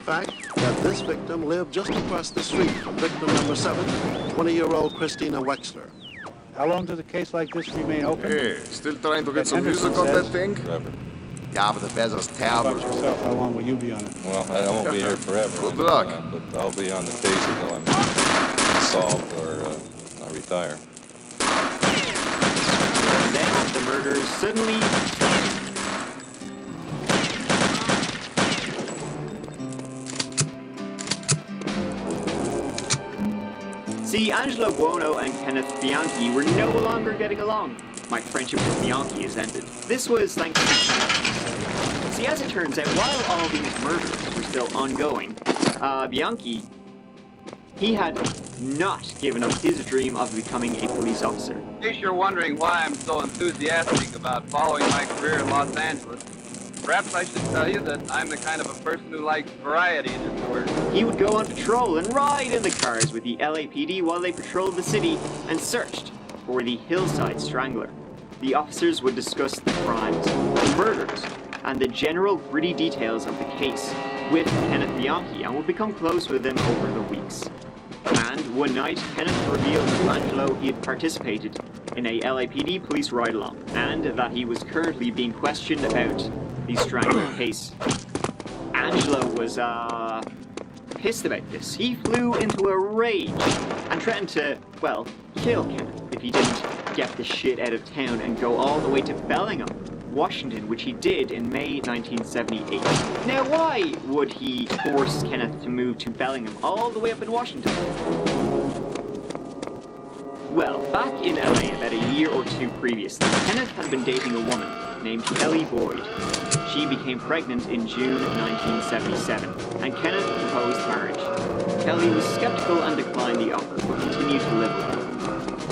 fact that this victim lived just across the street from victim number 7, 20-year-old Christina Wexler. How long does a case like this remain open? Hey, still trying to get some music off that thing? Forever. Yeah, but the bezos How terrible. about yourself? How long will you be on it? Well, I won't be here forever. Good luck. But I'll be on the case until I'm solved or I retire. And then the murders suddenly started. See, Angelo Buono and Kenneth Bianchi were no longer getting along. My friendship with Bianchi has ended. This was thanks to Kenneth. See, as it turns out, while all these murders were still ongoing, Bianchi, he had not given up his dream of becoming a police officer. In case you're wondering why I'm so enthusiastic about following my career in Los Angeles, perhaps I should tell you that I'm the kind of a person who likes variety in his work. He would go on patrol and ride in the cars with the LAPD while they patrolled the city and searched for the Hillside Strangler. The officers would discuss the crimes, the murders, and the general gritty details of the case with Kenneth Bianchi and would become close with him over the weeks. And one night, Kenneth revealed to Angelo he had participated in a LAPD police ride-along and that he was currently being questioned about the Strangler case. Angelo was, pissed about this. He flew into a rage and threatened to, well, kill Kenneth if he didn't get the shit out of town and go all the way to Bellingham, Washington, which he did in May 1978. Now, why would he force Kenneth to move to Bellingham all the way up in Washington? Well, back in LA about a year or two previously, Kenneth had been dating a woman named Kelly Boyd. She became pregnant in June 1977, and Kenneth proposed marriage. Kelly was skeptical and declined the offer, but continued to live with him.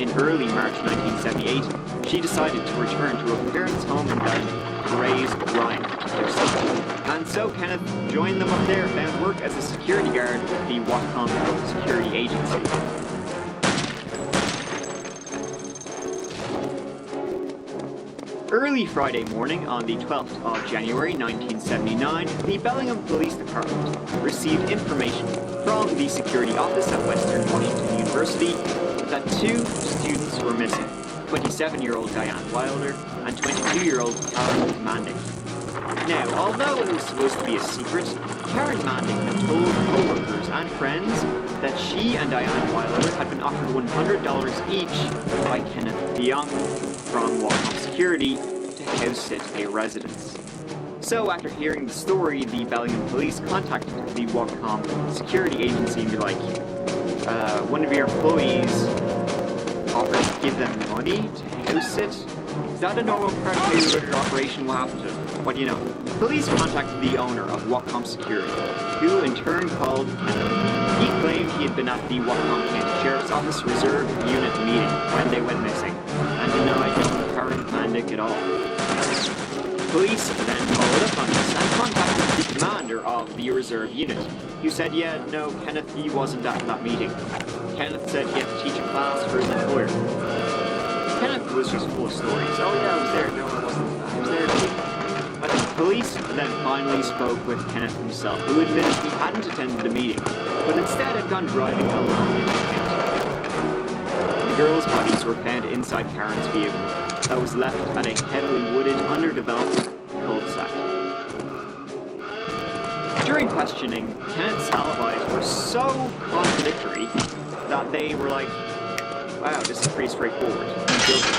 In early March 1978, she decided to return to her parents' home in Bellingham to raise Ryan, their son. And so Kenneth joined them up there, found work as a security guard with the Whatcom Security Agency. Early Friday morning on the 12th of January 1979, the Bellingham Police Department received information from the security office at Western Washington University that 2 students were missing, 27-year-old Diane Wilder and 22-year-old Karen Mandick. Now, although it was supposed to be a secret, Karen Mandick had told co-workers and friends that she and Diane Wilder had been offered $100 each by Kenneth Bianchi from Whatcom Security to house sit a residence. So after hearing the story, the Bellingham police contacted the Whatcom Security Agency and be like, one of your employees offered to give them money to house sit? Is that a normal part of your operation? What happened to it? What do you know? Police contacted the owner of Whatcom Security, who in turn called Kenneth. He claimed he had been at the Whatcom County Sheriff's Office Reserve Unit meeting when they went missing, and denied knowing Karen Mandick at all. Police then followed up on this and contacted the commander of the Reserve Unit, who said, yeah, no, Kenneth, he wasn't at that meeting. Kenneth said he had to teach a class for his employer. Kenneth was just full of stories. Oh yeah, I was there. No, I wasn't. I was there too. But the police then finally spoke with Kenneth himself, who admitted he hadn't attended the meeting, but instead had gone driving alone in the county. The girls' bodies were found inside Karen's vehicle that was left at a heavily wooded, underdeveloped cul-de-sac. During questioning, Kenneth's alibis were so contradictory that they were like, wow, this is pretty straightforward. He's guilty.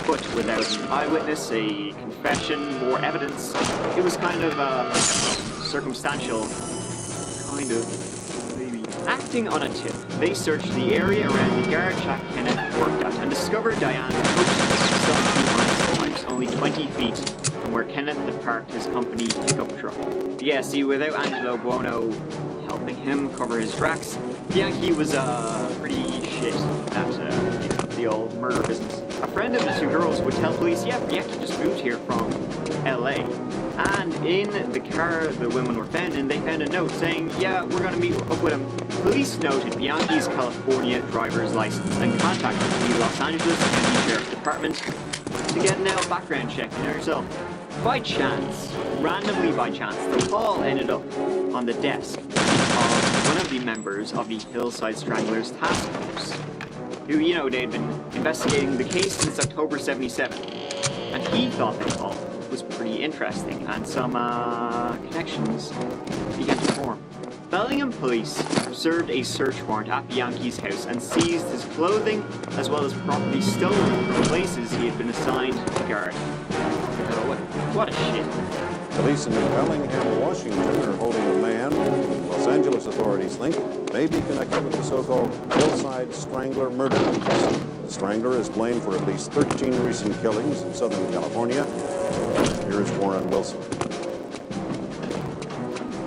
But without an eyewitness, a confession, more evidence, it was kind of circumstantial, kind of, maybe. Acting on a tip, they searched the area around the garage shack Kenneth worked at and discovered Diane some behind only 20 feet from where Kenneth had parked his company pickup truck. Yeah, see, without Angelo Buono helping him cover his tracks, Bianchi was pretty shit at the old murder business. A friend of the 2 girls would tell police, yeah, Bianchi just moved here from LA. And in the car the women were found in, they found a note saying, yeah, we're going to meet up with him. Police noted Bianchi's California driver's license and contacted the Los Angeles County Sheriff's Department to get an background check, you know yourself. By chance, randomly by chance, the call ended up on the desk of one of the members of the Hillside Stranglers task force, who, you know, they'd been investigating the case since October 77, and he thought the call was pretty interesting, and some connections began to form. Bellingham police served a search warrant at Bianchi's house and seized his clothing as well as property stolen from places he had been assigned to guard. What a shit. Police in Bellingham, Washington are holding a man who Los Angeles authorities think may be connected with the so-called Hillside Strangler murder case. The Strangler is blamed for at least 13 recent killings in Southern California. Here is Warren Wilson.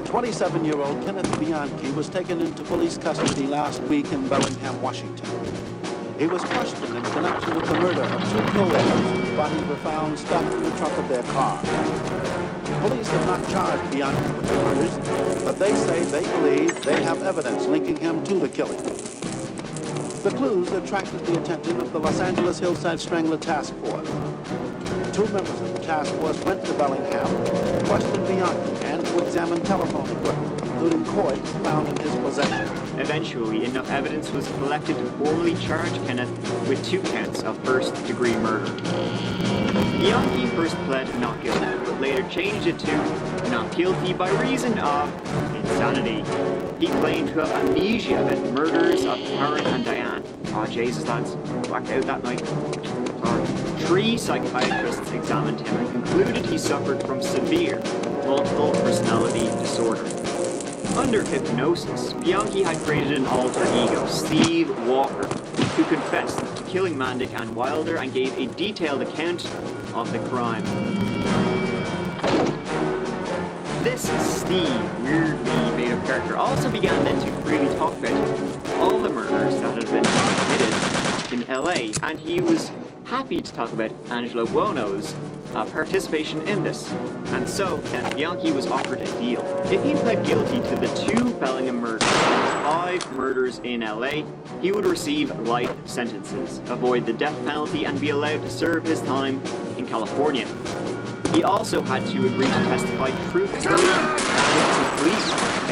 27-year-old Kenneth Bianchi was taken into police custody last week in Bellingham, Washington. He was questioned in connection with the murder of 2 killers whose bodies were found stuffed in the trunk of their car. Police have not charged Bianchi with the murders, but they say they believe they have evidence linking him to the killing. The clues attracted the attention of the Los Angeles Hillside Strangler Task Force. 2 members of the task force went to Bellingham to question Bianchi and to examine telephone equipment, including coins found in his possession. Eventually, enough evidence was collected to formally charge Kenneth with 2 counts of first-degree murder. Bianchi first pled not guilty, but later changed it to not guilty by reason of insanity. He claimed to have amnesia about the murders of Karen and Diane. Oh, Jesus, lads. Blacked out that night. Sorry. 3 psychiatrists examined him and concluded he suffered from severe multiple personality disorder. Under hypnosis, Bianchi had created an alter ego, Steve Walker, who confessed to killing Mandic and Wilder and gave a detailed account of the crime. This Steve, weirdly made-up character, also began then to freely talk about all the murders that had been committed in LA, and he was happy to talk about Angelo Buono's participation in this. And so, Kenneth Bianchi was offered a deal. If he pled guilty to the 2 Bellingham murders and 5 murders in LA, he would receive life sentences, avoid the death penalty, and be allowed to serve his time in California. He also had to agree to testify truthfully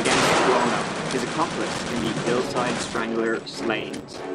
against Buono, his accomplice in the Hillside Strangler slayings.